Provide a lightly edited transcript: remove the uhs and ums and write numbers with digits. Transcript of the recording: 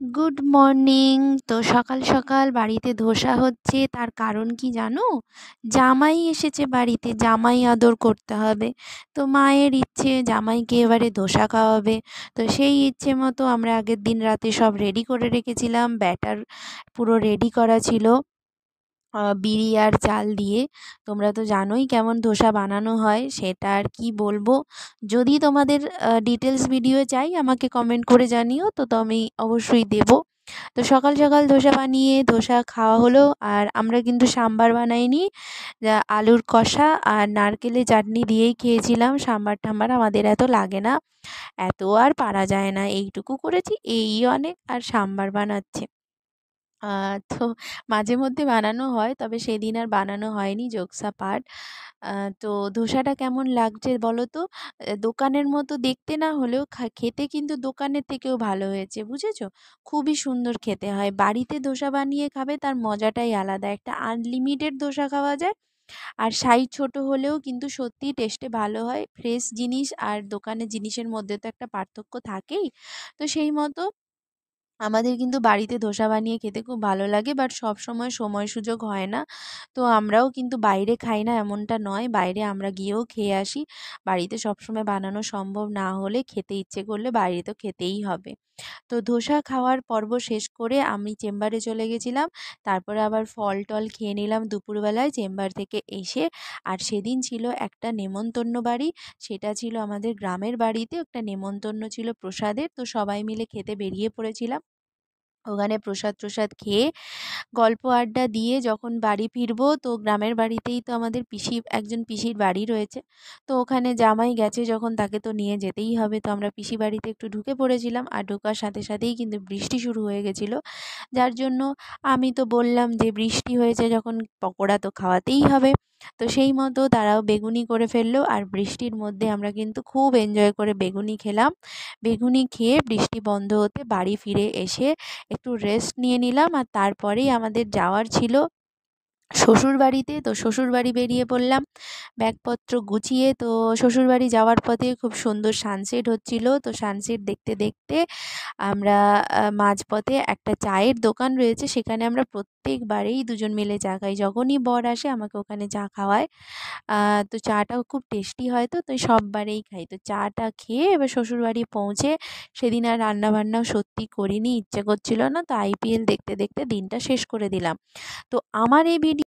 Good morning. তো সকাল সকাল বাড়িতে ধোসা হচ্ছে, তার কারণ কি জানো? জামাই এসেছে বাড়িতে, জামাই আদর করতে হবে। তো মায়ের ইচ্ছে জামাইকে এবারে ধোসা খাওয়াবে। তো সেই ইচ্ছে মতো আমরা আগের দিন রাতে সব রেডি করে রেখেছিলাম, ব্যাটার পুরো রেডি করা ছিল বিরি আর চাল দিয়ে। তোমরা তো জানোই কেমন ধোসা বানানো হয়, সেটা আর কি বলবো। যদি তোমাদের ডিটেলস ভিডিও চাই আমাকে কমেন্ট করে জানিও, তো আমি অবশ্যই দেবো। তো সকাল সকাল ধোসা বানিয়ে ধোসা খাওয়া হলো। আর আমরা কিন্তু সাম্বার বানাইনি, আলুর কষা আর নারকেলের চাটনি দিয়েই খেয়েছিলাম। সাম্বার টাম্বার আমাদের এত লাগে না, এত আর পারা যায় না, এইটুকু করেছি এই অনেক। আর সাম্বার বানাচ্ছে তো মাঝে মধ্যে বানানো হয়, তবে সেদিন আর বানানো হয়নি, জোকস অ্যাপার্ট। তো ধোসাটা কেমন লাগছে বলো তো? দোকানের মতো দেখতে না হলেও খেতে কিন্তু দোকানের থেকেও ভালো হয়েছে, বুঝেছো? খুবই সুন্দর খেতে হয়। বাড়িতে ধোসা বানিয়ে খাবে, তার মজাটাই আলাদা। একটা আনলিমিটেড ধোসা খাওয়া যায়। আর সাইজ ছোট হলেও কিন্তু সত্যিই টেস্টে ভালো হয়। ফ্রেশ জিনিস আর দোকানের জিনিসের মধ্যে তো একটা পার্থক্য থাকেই। তো সেই মতো আমাদের কিন্তু বাড়িতে ধোসা বানিয়ে খেতে খুব ভালো লাগে, বাট সবসময় সময় সুযোগ হয় না। তো আমরাও কিন্তু বাইরে খাই না এমনটা নয়, বাইরে আমরা গিয়েও খেয়ে আসি। বাড়িতে সবসময় বানানো সম্ভব না হলে খেতে ইচ্ছে করলে বাইরে তো খেতেই হবে। তো ধোসা খাওয়ার পর্ব শেষ করে আমি চেম্বারে চলে গেছিলাম। তারপরে আবার ফল টল খেয়ে নিলাম দুপুরবেলায় চেম্বার থেকে এসে। আর সেদিন ছিল একটা নেমন্তন্ন বাড়ি, সেটা ছিল আমাদের গ্রামের বাড়িতে, একটা নেমন্তন্ন ছিল প্রসাদের। তো সবাই মিলে খেতে বেরিয়ে পড়েছিলাম। ওখানে প্রসাদ ট্রসাদ খেয়ে গল্প আড্ডা দিয়ে যখন বাড়ি ফিরবো, তো গ্রামের বাড়িতেই তো আমাদের একজন পিসির বাড়ি রয়েছে। তো ওখানে জামাই গেছে যখন, তাকে তো নিয়ে যেতেই হবে। তো আমরা পিসি বাড়িতে একটু ঢুকে পড়েছিলাম, আর ঢোকার সাথে সাথেই কিন্তু বৃষ্টি শুরু হয়ে গেছিলো। যার জন্য আমি তো বললাম যে বৃষ্টি হয়েছে যখন পকোড়া তো খাওয়াতেই হবে। তো সেই মতো তারাও বেগুনি করে ফেললো, আর বৃষ্টির মধ্যে আমরা কিন্তু খুব এনজয় করে বেগুনি খেলাম। বেগুনি খেয়ে বৃষ্টি বন্ধ হতে বাড়ি ফিরে এসে একটু রেস্ট নিয়ে নিলাম। আর তারপরেই আমাদের যাওয়ার ছিল শ্বশুরবাড়িতে। তো শ্বশুরবাড়ি বেরিয়ে পড়লাম ব্যাগপত্র গুছিয়ে। তো শ্বশুরবাড়ি যাওয়ার পথে খুব সুন্দর সানসেট হচ্ছিল। তো সানসেট দেখতে দেখতে আমরা মাঝপথে একটা চায়ের দোকান রয়েছে, সেখানে আমরা প্রত্যেকবারেই দুজন মিলে চা খাই। যখনই বর আসে আমাকে ওখানে চা খাওয়ায়। তো চাটাও খুব টেস্টি হয়। তো সববারেই খাই। তো চাটা খেয়ে এবার শ্বশুরবাড়ি পৌঁছে, সেদিন আর রান্নাবান্নাও সত্যি করিনি, ইচ্ছে করছিল না। তো আইপিএল দেখতে দেখতে দিনটা শেষ করে দিলাম। তো আমার এই ভিডিও